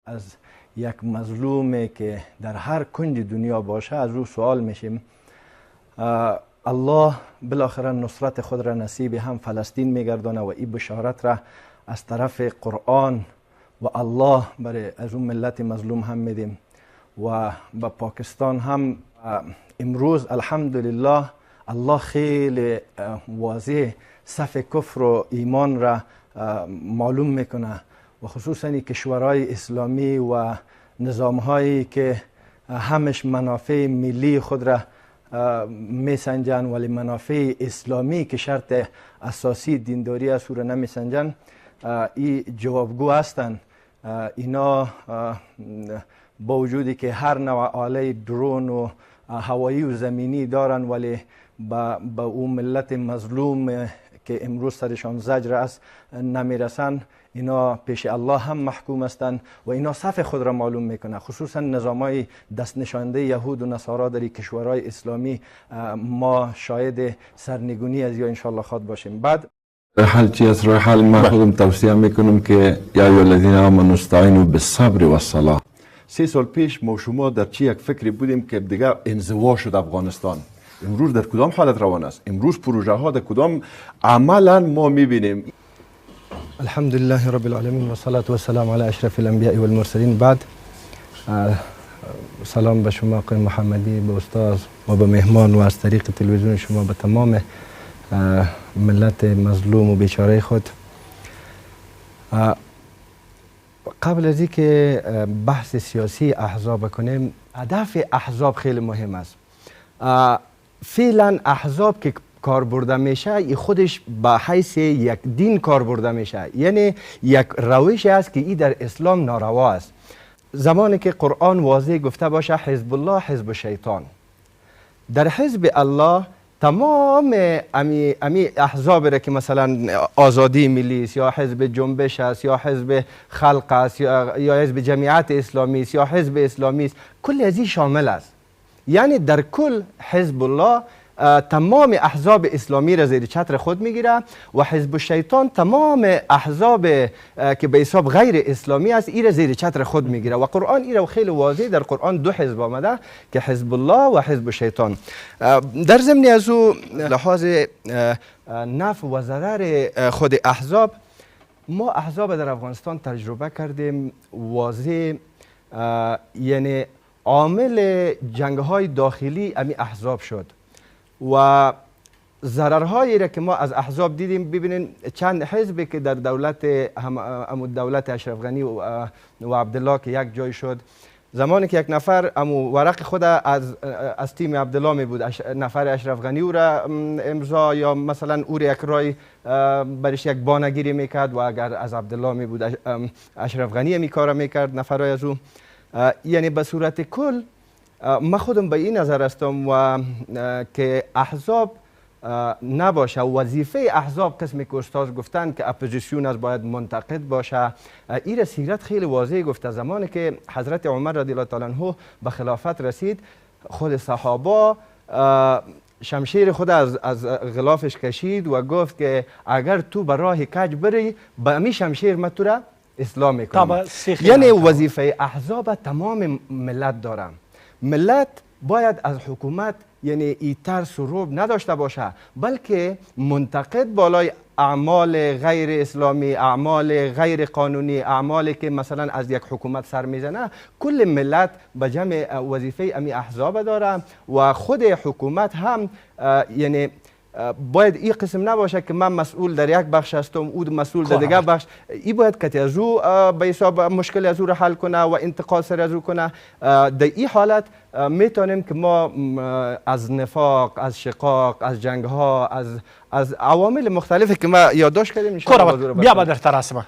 از یک مظلومی که در هر کنج دنیا باشه از او سوال میشیم. الله بالاخره نصرت خود را نصیب هم فلسطین میگردانه و این بشارت را از طرف قرآن و الله برای از اون ملت مظلوم هم میدیم. و با پاکستان هم امروز الحمدلله الله خیلی واضح صف کفر و ایمان را معلوم میکنه و خصوصا کشورهای اسلامی و نظامهایی که همش منافع ملی خود را میسنجن ولی منافع اسلامی که شرط اساسی دینداری است او را نمیسنجن، این جوابگو هستند. اینا با وجودی که هر نوع آله درون و هوایی و زمینی دارن ولی با اون ملت مظلوم که امروز سرشان زجر است نمیرسن، اینا پیش الله هم محکوم هستند و اینا صف خود را معلوم میکنه. خصوصا نظامای دست نشانده یهود و نصارا در کشورهای اسلامی ما شاهد سرنگونی از یا انشالله خواد باشیم. بعد حل چی از راه حل من خودم توصیه میکنم که یا ایها الذین آمنوا استعینوا بالصبر والصلاة. 3 سال پیش ما شما در چی یک فکری بودیم که دیگه انزوا شد افغانستان. امروز در کدام حالت روان است؟ امروز پروژه ها در کدام عملا ما میبینیم؟ الحمدلله رب العالمین و صلاة و سلام علی اشرف الانبیاء و المرسلین. بعد سلام به شما آقای محمدی، به استاد و به مهمان و از طریق تلویزیون شما به تمام ملت مظلوم و بیچاره خود. قبل از اینکه بحث سیاسی احزاب کنیم، هدف احزاب خیلی مهم است. فعلا احزاب که کار برده میشه خودش به حیث یک دین کار برده میشه، یعنی یک روش است که این در اسلام ناروا است. زمانی که قرآن واضح گفته باشه حزب الله حزب شیطان، در حزب الله تمام امی احزاب را که مثلا آزادی ملی است یا حزب جنبش است یا حزب خلق است یا حزب جمعیت اسلامی است یا حزب اسلامی است، کل از این شامل است. یعنی در کل حزب الله تمام احزاب اسلامی را زیر چتر خود میگیره و حزب شیطان تمام احزاب که به حساب غیر اسلامی است این را زیر چتر خود میگیره و قرآن این را خیلی واضح در قرآن 2 حزب آمده که حزب الله و حزب شیطان. در ضمن از او لحاظ نفع و ضرر خود احزاب، ما احزاب در افغانستان تجربه کردیم واضح، یعنی عامل جنگ‌های داخلی امی احزاب شد و ضررهایی را که ما از احزاب دیدیم. ببینید چند حزبی که در دولت اشرف غنی و عبدالله که یک جای شد، زمانی که یک نفر ورق خود از تیم عبدالله می بود، نفر اشرف غنی او را امضا یا مثلا او را یک رای برش یک بانگیری میکرد و اگر از عبدالله می بود اشرف غنی می کار میکرد نفرای از او. یعنی به صورت کل من خودم به این نظر هستم و که احزاب نباشه، وظیفه احزاب قسمی که استاد گفتن که اپوزیسیون از باید منتقد باشه. این سیرت خیلی واضح گفته. زمانی که حضرت عمر رضی الله تعالی عنه به خلافت رسید، خود صحابه شمشیر خود از غلافش کشید و گفت که اگر تو به راه کج بری به امی شمشیر من تو را اسلام میکنم. یعنی وظیفه احزاب تمام ملت دارم. ملت باید از حکومت یعنی ای ترس و رعب نداشته باشه، بلکه منتقد بالای اعمال غیر اسلامی، اعمال غیر قانونی، اعمالی که مثلا از یک حکومت سر میزنه. کل ملت به جمع وظیفه امی احزاب داره و خود حکومت هم یعنی باید این قسم نباشه که من مسئول در یک بخش هستم او مسئول در دیگر بخش. این باید که از او به حساب مشکل از او را حل کنه و انتقاد سر از او کنه. در این حالت میتونیم که ما از نفاق، از شقاق، از جنگ ها، از عوامل مختلفی که ما یادداشت کردیم بیا با در تراسمه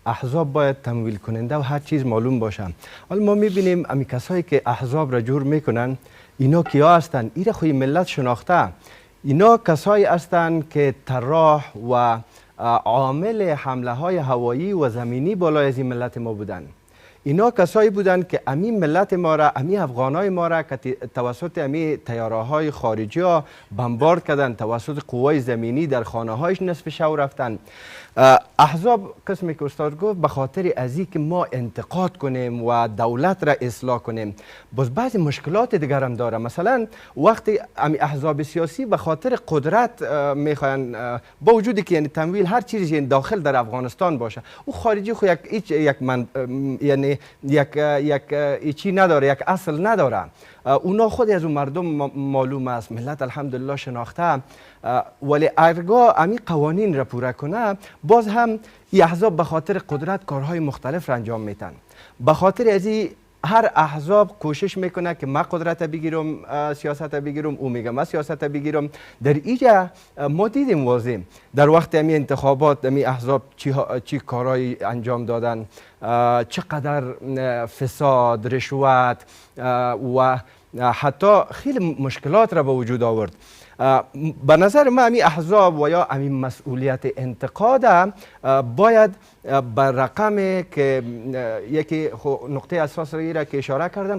احزاب باید تمویل کننده و هر چیز معلوم باشه. حالا ما میبینیم امی کسایی که احزاب را جور میکنن اینا کیا هستن؟ این را خوی ملت شناخته. اینا کسایی هستند که طراح و عامل حمله های هوایی و زمینی بالای از این ملت ما بودن. اینا کسایی بودند که امی ملت ما را، امی افغانای ما را که توسط امی تیاره‌های خارجی ها بمبارد کردن، توسط قوای زمینی در خانه هایش نصف شو رفتن. احزاب قسمی که استاد گفت به خاطر از که ما انتقاد کنیم و دولت را اصلاح کنیم، باز بعضی مشکلات دیگر هم داره. مثلا وقتی امی احزاب سیاسی به خاطر قدرت میخواین، با وجودی که یعنی تمویل هر چیزی داخل در افغانستان باشه، او خارجی خو یعنی یک چی نداره، یک اصل نداره. اونا خود از اون مردم معلوم است، ملت الحمدلله شناخته، ولی ارگاه امی قوانین را پوره کنه، باز هم این احزاب به خاطر قدرت کارهای مختلف را انجام میتن. به خاطر ازی هر احزاب کوشش میکنه که ما قدرت بگیرم، سیاست بگیرم، او میگه ما سیاست بگیرم. در اینجا ما دیدیم واضح در وقت امی انتخابات امی احزاب چی کارهای انجام دادن، چقدر فساد، رشوت و حتی خیلی مشکلات را به وجود آورد. به نظر من امی احزاب و یا امی مسئولیت انتقاد باید بر رقم که یکی نقطه اساس را که اشاره کردن،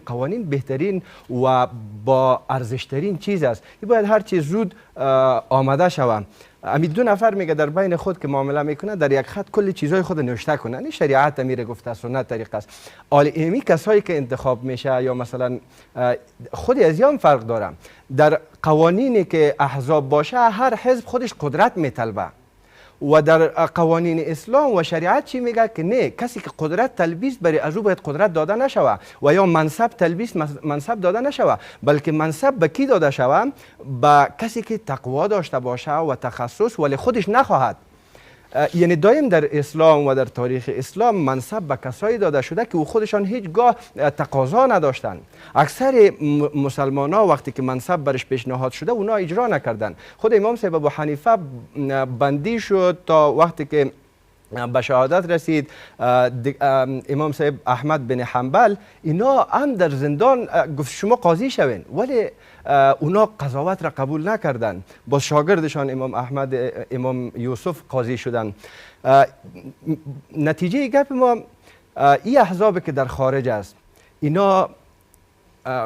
قوانین بهترین و با ارزشترین چیز است. این باید هر چیز زود آماده شود. امی دو نفر میگه در بین خود که معامله میکنه در یک خط کل چیزای خود نوشته کنه. این شریعت میره گفته، سنت طریقه است. امی کسایی که انتخاب میشه یا مثلا خود از هم فرق داره. در قوانینی که احزاب باشه هر حزب خودش قدرت میطلبه، و در قوانین اسلام و شریعت چی میگه که نه، کسی که قدرت تلبیس بری از او باید قدرت داده نشوه و یا منصب تلبیس منصب داده نشوه، بلکه منصب به کی داده شوه؟ به کسی که تقوا داشته باشه و تخصص ولی خودش نخواهد. یعنی دایم در اسلام و در تاریخ اسلام منصب به کسایی داده شده که او خودشان هیچگاه تقاضا نداشتن. اکثر مسلمان ها وقتی که منصب برش پیشنهاد شده اونا اجرا نکردن. خود امام صاحب ابو حنیفه بندی شد تا وقتی که به شهادت رسید. امام صاحب احمد بن حنبل اینا هم در زندان گفت شما قاضی شوین، ولی اونا قضاوت را قبول نکردن. با شاگردشان امام احمد، امام یوسف قاضی شدن. نتیجه گپ ما این احزاب که در خارج است، اینا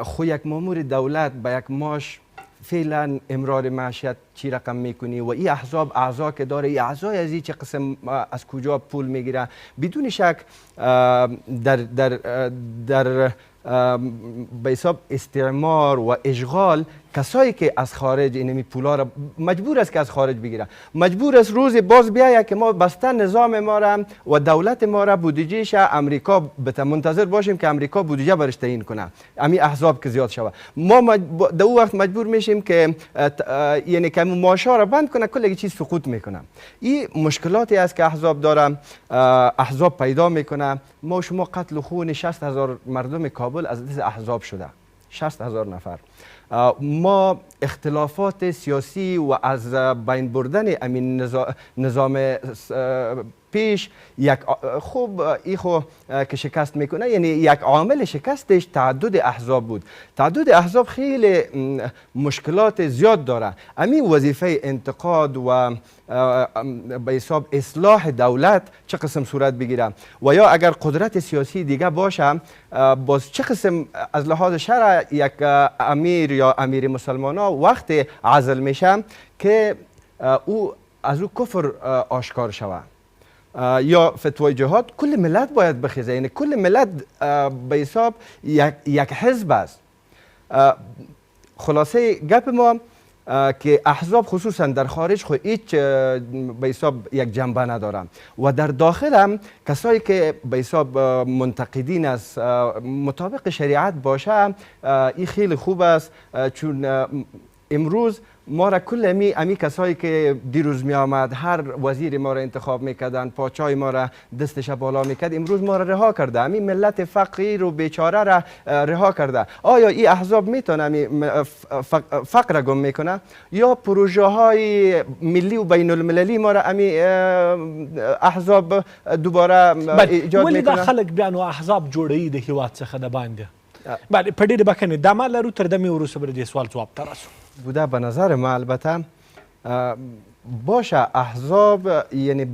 خو یک مامور دولت به یک ماش فعلا امرار معیشت چی رقم میکنی و این احزاب اعضا که داره، این اعضای از این چه قسم از کجا پول میگیره، بدون شک در به حساب استعمار و اشغال کسایی که از خارج اینمی پولا را مجبور است که از خارج بگیره، مجبور است روز باز بیاید که ما بسته نظام ما را و دولت ما را بودجهش امریکا بته، منتظر باشیم که امریکا بودجه برش تعیین کنه، امی احزاب که زیاد شود. ما در اون وقت مجبور میشیم که یعنی که معاشا را بند کنه، کل چیز سقوط میکنه. این مشکلاتی است که احزاب داره، احزاب پیدا میکنه. ما شما قتل و خون 60,000 مردم کابل از دست احزاب شده، 60,000 نفر. ما اختلافات سیاسی و از بین بردن امین نظام پیش یک خوب ایخو که شکست میکنه، یعنی یک عامل شکستش تعدد احزاب بود. تعدد احزاب خیلی مشکلات زیاد داره. امین وظیفه انتقاد و به حساب اصلاح دولت چه قسم صورت بگیره و یا اگر قدرت سیاسی دیگه باشه باز چه قسم از لحاظ شرع یک امیر یا امیر مسلمان ها وقت عزل میشه که او از او کفر آشکار شود یا فتوای جهاد، کل ملت باید بخیزه. یعنی کل ملت به حساب یک حزب است. خلاصه گپ ما که احزاب خصوصا در خارج خود هیچ به حساب یک جنبه ندارن و در داخل هم کسایی که به حساب منتقدین است مطابق شریعت باشه، این خیلی خوب است. چون امروز ما را کل امی کسایی که دیروز می آمد هر وزیر ما را انتخاب میکردن، پاچای ما را دستش بالا میکرد، امروز ما را رها کرده. امی ملت فقیر و بیچاره را رها کرده. آیا این احزاب میتونه امی فقر را گم میکنه یا پروژه های ملی و بین المللی ما را امی احزاب دوباره ایجاد ولی میکنه؟ دا خلک بیا نو احزاب جوړوي د هیواد څخه د باندې باندې په ډېرې بخښنې دا ما لرو تر دمې وروسته به د دې سوال ځواب ته راسو. بوده به نظر ما البته باشه احزاب یعنی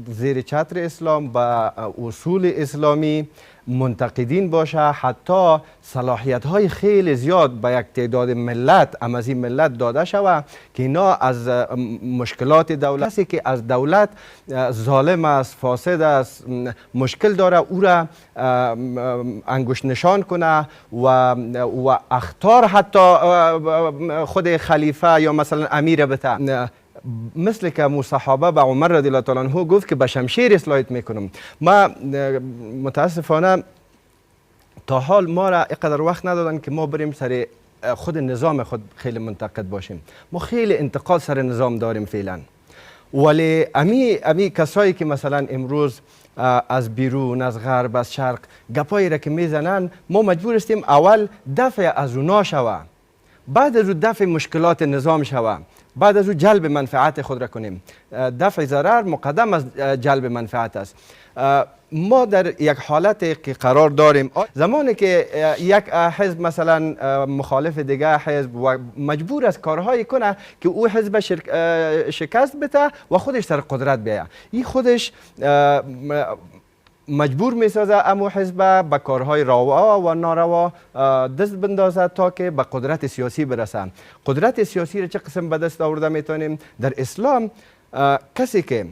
زیر چتر اسلام با اصول اسلامی منتقدین باشه، حتی صلاحیت های خیلی زیاد به یک تعداد ملت امازی ملت داده شود که اینا از مشکلات دولت، کسی که از دولت ظالم است، فاسد است، مشکل داره، او را انگشت نشان کنه و اخطار حتی خود خلیفه یا مثلا امیر بته، مثل که مو صحابه به عمر رضی الله تعالی عنه گفت که به شمشیر اصلاحت میکنم. ما متاسفانه تا حال ما را اینقدر وقت ندادن که ما بریم سر خود نظام خود خیلی منتقد باشیم. ما خیلی انتقاد سر نظام داریم فعلا، ولی امی کسایی که مثلا امروز از بیرون، از غرب، از شرق گپایی را که میزنن، ما مجبور استیم اول دفع از اونا شوه، بعد از او دفع مشکلات نظام شوه، بعد از او جلب منفعت خود را کنیم. دفع ضرر مقدم از جلب منفعت است. ما در یک حالت که قرار داریم، زمانی که یک حزب مثلا مخالف دیگه حزب و مجبور است کارهایی کنه که او حزب شکست بده و خودش سر قدرت بیاید، این خودش مجبور میسازه امو حزب به کارهای روا و ناروا دست بندازه تا که به قدرت سیاسی برسه. قدرت سیاسی را چه قسم به دست آورده میتونیم؟ در اسلام کسی که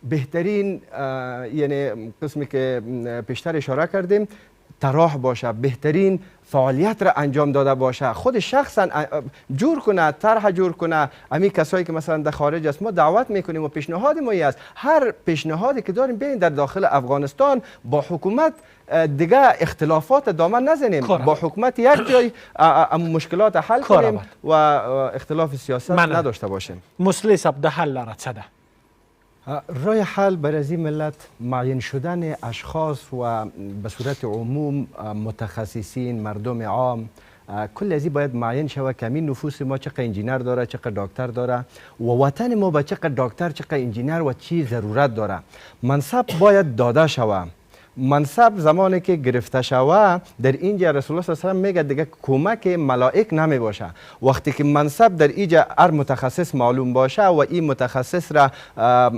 بهترین یعنی قسمی که پیشتر اشاره کردیم طراح باشه، بهترین فعالیت را انجام داده باشه، خود شخصا جور کنه، طرح جور کنه. امی کسایی که مثلا در خارج است ما دعوت میکنیم و پیشنهاد ما است هر پیشنهادی که داریم بیاین در داخل افغانستان با حکومت دیگه اختلافات دامن نزنیم، با حکومت یک جای مشکلات حل کنیم و اختلاف سیاست نداشته باشیم. مسلی صاحب د حل لاره څه ده؟ رای حل برای این ملت معین شدن اشخاص و به صورت عموم متخصصین، مردم عام، کل ازی باید معین شود که همین نفوس ما چقدر انجینر داره، چقدر دکتر داره و وطن ما به چقدر دکتر، چقدر انجینر و چی ضرورت داره. منصب باید داده شود. منصب زمانی که گرفته شود در اینجا رسول الله صلی الله علیه و آله میگه دیگه کمک ملائک نمی باشه. وقتی که منصب در اینجا هر متخصص معلوم باشه و این متخصص را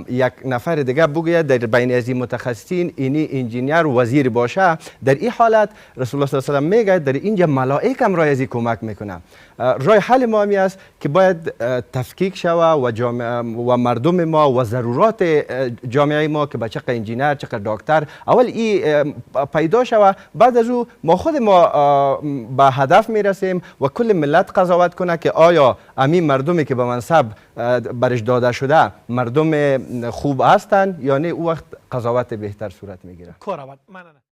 یک نفر دیگه بگه در بین از این متخصصین اینی انجینیر وزیر باشه، در این حالت رسول الله صلی الله علیه و آله میگه در اینجا ملائک هم رای از کمک میکنه. رای حل ما همی است که باید تفکیک شود و مردم ما و ضرورات جامعه ما که به چقدر انجینر، چقدر دکتر اول این پیدا شود، بعد از او ما خود ما به هدف میرسیم و کل ملت قضاوت کنه که آیا همین مردمی که به منصب برش داده شده مردم خوب هستند یا نه. او وقت قضاوت بهتر صورت میگیره.